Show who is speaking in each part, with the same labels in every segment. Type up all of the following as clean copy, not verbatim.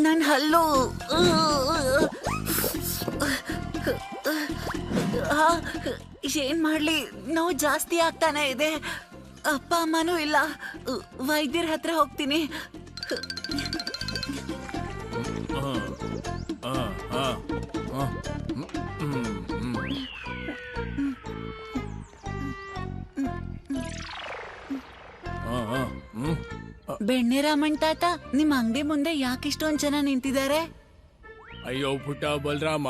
Speaker 1: ನನ್ನ ಹಲ್ಲು ಏನ್ ಮಾಡ್ಲಿ, ನೋವು ಜಾಸ್ತಿ ಆಗ್ತಾನೆ ಇದೆ. ಅಪ್ಪ ಅಮ್ಮನೂ ಇಲ್ಲ. ವೈದ್ಯರ ಹತ್ರ ಹೋಗ್ತೀನಿ. ಬೆಣ್ಣೆರಾಮನ್ ತಾತ, ನಿಮ್ ಅಂಗಡಿ ಮುಂದೆ ಯಾಕಿಷ್ಟೊಂದ್ ಜನ ನಿಂತಿದ್ದಾರೆ?
Speaker 2: ಅಯ್ಯೋ ಪುಟ್ಟ ಬಲರಾಮ,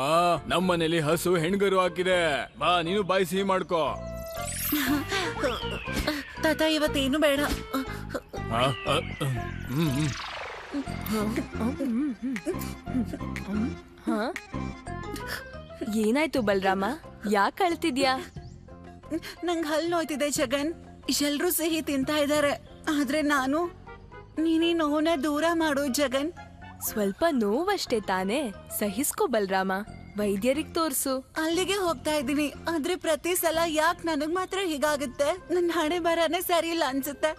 Speaker 2: ನಮ್ಮನೇಲಿ ಹಸು ಹೆಣ್ಗರು ಹಾಕಿದೆ. ಬಾ, ನೀನು ಬಾಯಿ ಸಿಹಿ ಮಾಡ್ಕೋ.
Speaker 1: ತಾತ, ಇವತ್ತೇನು ಬೇಡ.
Speaker 3: ಏನಾಯ್ತು ಬಲರಾಮ, ಯಾಕೆ ಅಳ್ತಿದ್ಯಾ?
Speaker 1: ನಂಗ್ ಹಲ್ಲು ನೋಯ್ತಿದೆ ಜಗನ್. ಎಲ್ರೂ ಸಿಹಿ ತಿಂತಾ ಇದ್ದಾರೆ, ಆದ್ರೆ ನಾನು. ನೀನೇ ನೋವನ್ನ ದೂರ ಮಾಡು ಜಗನ್.
Speaker 3: ಸ್ವಲ್ಪ ನೋವಷ್ಟೇ ತಾನೇ, ಸಹಿಸ್ಕೋ ಬಲರಾಮ. ವೈದ್ಯರಿಗೆ ತೋರ್ಸು.
Speaker 1: ಅಲ್ಲಿಗೆ ಹೋಗ್ತಾ ಇದ್ದೀನಿ, ಆದ್ರೆ ಪ್ರತಿ ಸಲ ಯಾಕೆ ನನಗ್ ಮಾತ್ರ ಹೀಗಾಗುತ್ತೆ? ನನ್ನ ಹಣೆ ಬರನೇ ಸರಿ ಇಲ್ಲ ಅನ್ಸುತ್ತೆ.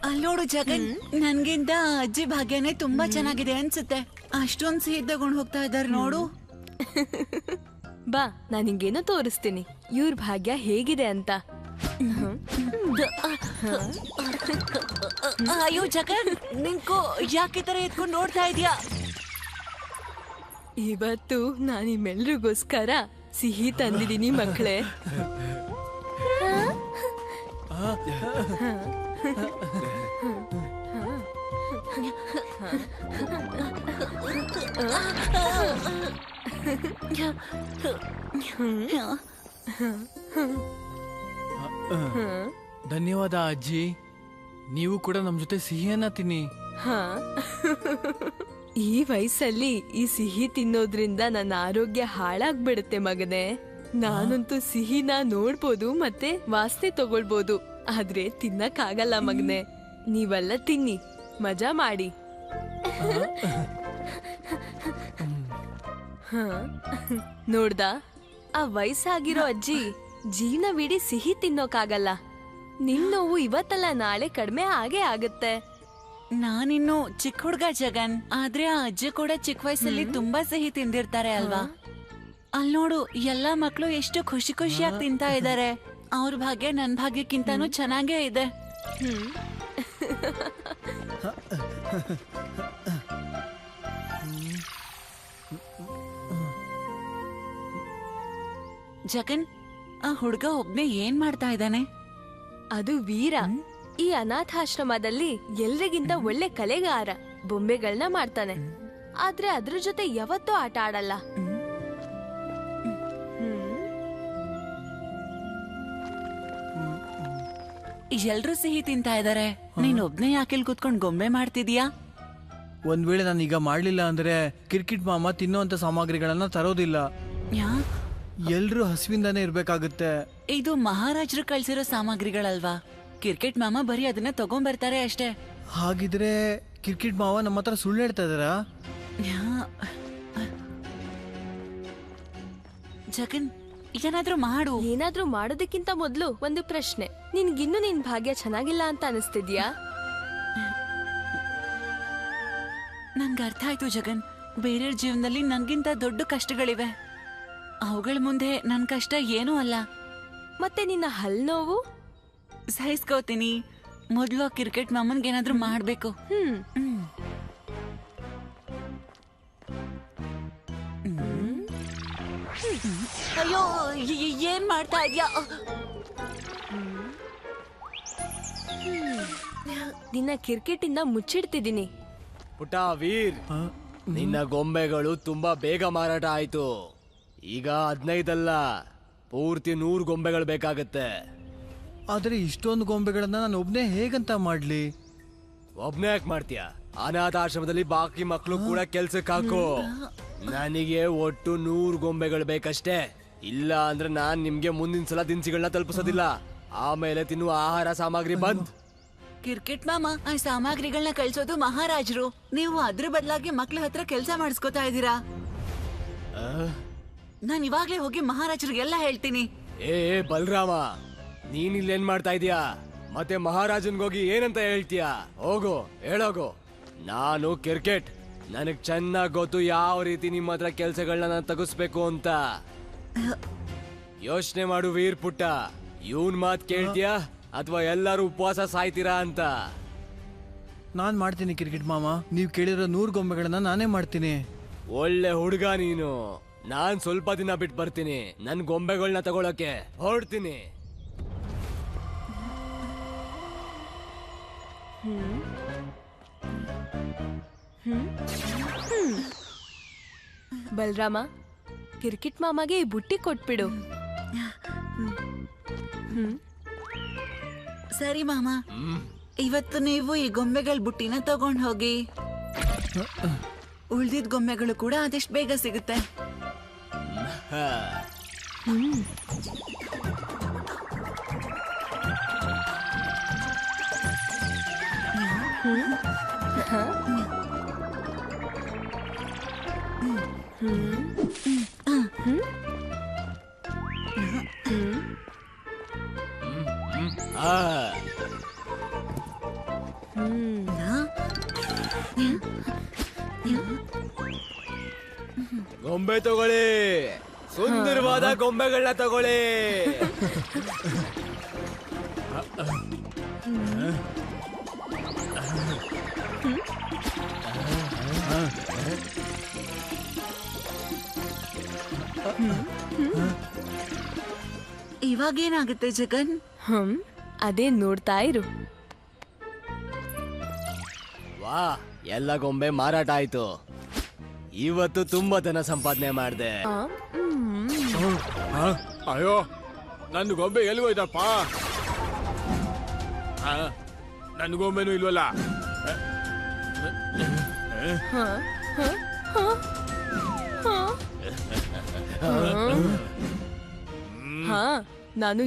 Speaker 1: ಅಲ್ಲೋಡು ಜಗನ್, ನನ್ಗಿಂತ ಅಜ್ಜಿ ಭಾಗ್ಯನೇ ತುಂಬಾ ಚೆನ್ನಾಗಿದೆ ಅನ್ಸುತ್ತೆ. ಅಷ್ಟೊಂದ್ ಸಿಹಿ ತಗೊಂಡ್ ಹೋಗ್ತಾ ಇದಾರೆ ನೋಡು.
Speaker 3: ಬಾ, ನಾನು ನಿಂಗೇನೋ ತೋರಿಸ್ತೀನಿ, ಇವ್ರ ಭಾಗ್ಯ ಹೇಗಿದೆ ಅಂತ.
Speaker 1: ಅಯ್ಯೋ ಜಗನ್, ನಿಂಕೋ ಯಾಕೆ ತರ ಎತ್ಕೊಂಡು ನೋಡ್ತಾ ಇದೀಯಾ?
Speaker 3: ಇವತ್ತು ನಾನು ನಿಮ್ಮೆಲ್ರಿಗೋಸ್ಕರ ಸಿಹಿ ತಂದಿದ್ದೀನಿ ಮಕ್ಕಳೇ.
Speaker 2: ಧನ್ಯವಾದ ಅಜ್ಜಿ, ನೀವು ಕೂಡ ನಮ್ ಜೊತೆ ಸಿಹಿಯನ್ನ ತಿನ್ನಿ.
Speaker 3: ಈ ವಯಸ್ಸಲ್ಲಿ ಈ ಸಿಹಿ ತಿನ್ನೋದ್ರಿಂದ ನನ್ನ ಆರೋಗ್ಯ ಹಾಳಾಗ್ಬಿಡುತ್ತೆ ಮಗನೇ. ನಾನಂತೂ ಸಿಹಿನ ನೋಡ್ಬೋದು ಮತ್ತೆ ವಾಸನೆ ತಗೊಳ್ಬೋದು, ಆದ್ರೆ ತಿನ್ನಕ್ಕಾಗಲ್ಲ ಮಗನೇ. ನೀವೆಲ್ಲ ತಿನ್ನಿ, ಮಜಾ ಮಾಡಿ. ನೋಡ್ದ, ಆ ವಯಸ್ಸಾಗಿರೋ ಅಜ್ಜಿ ಜೀವನವಿಡೀ ಸಿಹಿ ತಿನ್ನೋಕಾಗಲ್ಲ. ನಿನ್ ನೋವು ಇವತ್ತಲ್ಲ ನಾಳೆ ಕಡಿಮೆ ಆಗೇ ಆಗುತ್ತೆ.
Speaker 1: ನಾನಿನ್ನು ಚಿಕ್ಕ ಹುಡ್ಗ ಜಗನ್, ಆದ್ರೆ ಆ ಅಜ್ಜಿ ಕೂಡ ಚಿಕ್ಕ ವಯಸ್ಸಲ್ಲಿ ತುಂಬಾ ಸಿಹಿ ತಿಂದಿರ್ತಾರೆ ಅಲ್ವಾ? ಅಲ್ ನೋಡು, ಎಲ್ಲಾ ಮಕ್ಳು ಎಷ್ಟು ಖುಷಿ ಖುಷಿಯಾಗಿ ತಿಂತಾ ಇದಾರೆ. ಅವ್ರ ಭಾಗ್ಯ ನನ್ ಭಾಗ್ಯಕ್ಕಿಂತಾನು ಚೆನ್ನಾಗೇ ಇದೆ. ಜಗನ್, ಆ ಹುಡ್ಗ ಒಬ್ನೇ ಏನ್ ಮಾಡ್ತಾ ಇದ್ದಾನೆ?
Speaker 3: ಅದು ವೀರ. ಈ ಅನಾಥಾಶ್ರಮದಲ್ಲಿ ಎಲ್ರಿಗಿಂತ ಒಳ್ಳೆ ಕಲೆಗಾರ. ಬೊಂಬೆಗಳನ್ನ ಮಾಡ್ತಾನೆ, ಆದ್ರೆ ಅದ್ರ ಜೊತೆ ಯಾವತ್ತೂ ಆಟ ಆಡಲ್ಲ.
Speaker 1: ಎಲ್ರೂ ಸಿಹಿ ತಿಂತಾ ಇದಾರೆ, ನೀನ್ ಒಬ್ನೇ ಯಾಕೆಲ್ ಕೂತ್ಕೊಂಡ್ ಗೊಂಬೆ ಮಾಡ್ತಿದ್ಯಾ?
Speaker 4: ಒಂದ್ ವೇಳೆ ನಾನು ಈಗ ಮಾಡ್ಲಿಲ್ಲ ಅಂದ್ರೆ ಕಿರ್ಕಿಟ್ ಮಾಮ ತಿನ್ನುವಂತ ಸಾಮಗ್ರಿಗಳನ್ನ ತರೋದಿಲ್ಲ. ಎಲ್ರೂ ಹಸಿವಿಂದಾನೇ ಇರ್ಬೇಕಾಗುತ್ತೆ.
Speaker 1: ಇದು ಮಹಾರಾಜರು ಕಳ್ಸಿರೋ ಸಾಮಗ್ರಿಗಳಲ್ವಾ? ಕ್ರಿಕೆಟ್ ಮಾಮ ಬರೀ ಅದನ್ನ ತಗೊಂಡ್ಬರ್ತಾರೆ ಅಷ್ಟೇ.
Speaker 4: ಹಾಗಿದ್ರೆ ಕಿರ್ಕಿಟ್ ಮಾವ ನಮ್ಮ ಹತ್ರ ಸುಳ್ಳು ಹೇಳ್ತಾ ಇದಾರಾ?
Speaker 1: ಜಗನ್, ಏನಾದ್ರೂ ಮಾಡು.
Speaker 3: ಏನಾದ್ರೂ ಮಾಡೋದಕ್ಕಿಂತ ಮೊದ್ಲು ಒಂದು ಪ್ರಶ್ನೆ. ನಿನ್ಗಿನ್ನು ನಿನ್ ಭಾಗ್ಯ ಚೆನ್ನಾಗಿಲ್ಲ ಅಂತ ಅನಿಸ್ತಿದ್ಯಾ?
Speaker 1: ನನ್ಗೆ ಅರ್ಥ ಆಯ್ತು ಜಗನ್. ಬೇರೆಯವ್ರ ಜೀವನದಲ್ಲಿ ನನ್ಗಿಂತ ದೊಡ್ಡ ಕಷ್ಟಗಳಿವೆ, ಅವುಗಳ ಮುಂದೆ ನನ್ ಕಷ್ಟ ಏನೂ ಅಲ್ಲ.
Speaker 3: ಮತ್ತೆ ನಿನ್ನ ಹಲ್ ನೋವು
Speaker 1: ಸಹಿಸ್ಕೋತೀನಿ. ಮೊದ್ಲು ಆ ಕ್ರಿಕೆಟ್ ಮಾಮನ್ಗೆ ಏನಾದ್ರೂ ಮಾಡ್ಬೇಕು. ಅಯ್ಯೋ, ಏನ್ ಮಾಡ್ತಾ ಇದ್ಯಾ?
Speaker 3: ನಿನ್ನ ಕ್ರಿಕೆಟ್ ಇಂದ ಮುಚ್ಚಿಡ್ತಿದ್ದೀನಿ.
Speaker 5: ಪುಟ್ಟ ವೀರ್, ನಿನ್ನ ಗೊಂಬೆಗಳು ತುಂಬಾ ಬೇಗ ಮಾರಾಟ ಆಯ್ತು. ಈಗ 15 ಅಲ್ಲ, ಪೂರ್ತಿ 100 ಗೊಂಬೆಗಳು ಬೇಕಾಗತ್ತೆ.
Speaker 4: ಆದ್ರೆ ಇಷ್ಟೊಂದು ಗೊಂಬೆಗಳನ್ನ ನಾನು ಒಬ್ನೇ ಹೇಗಂತ ಮಾಡ್ಲಿ?
Speaker 5: ಒಬ್ನೇ ಯಾಕೆ ಮಾಡ್ತೀಯ? ಅನಾಥಾಶ್ರಮದಲ್ಲಿ ಬಾಕಿ ಮಕ್ಕಳು ಕೂಡ ಕೆಲ್ಸಕ್ಕೆ ಹಾಕು. ನನಗೆ ಒಟ್ಟು 100 ಗೊಂಬೆಗಳು ಬೇಕಷ್ಟೇ. ಇಲ್ಲ ಅಂದ್ರೆ ನಾನ್ ನಿಮ್ಗೆ ಮುಂದಿನ ಸಲ ದಿನಸಿಗಳನ್ನ ತಲುಪಿಸೋದಿಲ್ಲ. ಆಮೇಲೆ ತಿನ್ನುವ ಆಹಾರ ಸಾಮಗ್ರಿ ಬಂದ್.
Speaker 1: ಕ್ರಿಕೆಟ್ ಮಾಮ, ಆ ಸಾಮಗ್ರಿಗಳನ್ನ ಕಳ್ಸೋದು ಮಹಾರಾಜರು. ನೀವು ಅದ್ರ ಬದಲಾಗಿ ಮಕ್ಳ ಹತ್ರ ಕೆಲಸ ಮಾಡಿಸ್ಕೊತಾ ಇದ್ದೀರಾ. ನಾನ್ ಇವಾಗ್ಲೇ ಹೋಗಿ ಮಹಾರಾಜರಿಗೆಲ್ಲ ಹೇಳ್ತೀನಿ.
Speaker 5: ಏ ಬಲರಾಮ, ನೀನ್ ಇಲ್ಲೇನ್ ಮಾಡ್ತಾ ಇದೀಯಾ? ಮತ್ತೆ ಮಹಾರಾಜನ್ಗೋಗಿ ಏನಂತ ಹೇಳ್ತೀಯಾ? ಹೋಗು, ಹೇಳೋಗು. ನಾನು ಕ್ರಿಕೆಟ್, ನನಗ್ ಚೆನ್ನಾಗ್ ಗೊತ್ತು ಯಾವ ರೀತಿ ನಿಮ್ಮ ಹತ್ರ ಕೆಲ್ಸಗಳನ್ನ ನಾನು ತಗಿಸ್ಬೇಕು ಅಂತ. ಯೋಚನೆ ಮಾಡು ವೀರ್ ಪುಟ್ಟ, ಇವನ್ ಮಾತ್ ಕೇಳ್ತೀಯಾ ಅಥವಾ ಎಲ್ಲರೂ ಉಪವಾಸ ಸಾಯ್ತೀರಾ ಅಂತ?
Speaker 4: ನಾನ್ ಮಾಡ್ತೀನಿ ಕ್ರಿಕೆಟ್ ಮಾಮ, ನೀವ್ ಕೇಳಿರೋ 100 ಗೊಂಬೆಗಳನ್ನ ನಾನೇ ಮಾಡ್ತೀನಿ.
Speaker 5: ಒಳ್ಳೆ ಹುಡುಗ ನೀನು. ನಾನ್ ಸ್ವಲ್ಪ ದಿನ ಬಿಟ್ಟು ಬರ್ತೀನಿ. ನನ್ ಗೊಂಬೆಗಳನ್ನ ತಗೊಳಕ್ಕೆ ಹೊರಡ್ತೀನಿ.
Speaker 3: ಬಲರಾಮ, ಕ್ರಿಕೆಟ್ ಮಾಮಗೆ ಈ ಬುಟ್ಟಿ ಕೊಟ್ಬಿಡು.
Speaker 1: ಸರಿ ಮಾಮ, ಇವತ್ತು ನೀವು ಈ ಗೊಂಬೆಗಳ ಬುಟ್ಟಿನ ತಗೊಂಡ್ ಹೋಗಿ. ಉಳ್ದಿದ್ ಗೊಂಬೆಗಳು ಕೂಡ ಆದಷ್ಟು ಬೇಗ ಸಿಗುತ್ತೆ.
Speaker 5: ಗೊಂಬೆ ತಗೊಳ್ಳಿ, ಸುಂದರವಾದ ಗೊಂಬೆಗಳನ್ನ ತಗೊಳ್ಳಿ.
Speaker 1: ಇವಾಗೇನಾಗುತ್ತೆ ಜಗನ್?
Speaker 3: ಅದೇ ನೋಡ್ತಾ ಇರು.
Speaker 5: ವಾ, ಎಲ್ಲ ಗೊಂಬೆ ಮಾರಾಟ ಆಯ್ತು. ಇವತ್ತು ತುಂಬಾ ಧನ ಸಂಪಾದನೆ ಮಾಡಿದೆ.
Speaker 2: ಅಯ್ಯೋ, ನನ್ನ ಗೊಂಬೆ ಎಲ್ಗೋಯ್ತಪ್ಪ? ನನ್ನ ಗೊಂಬೆನೂ ಇಲ್ವಲ್ಲ.
Speaker 3: ನಾನು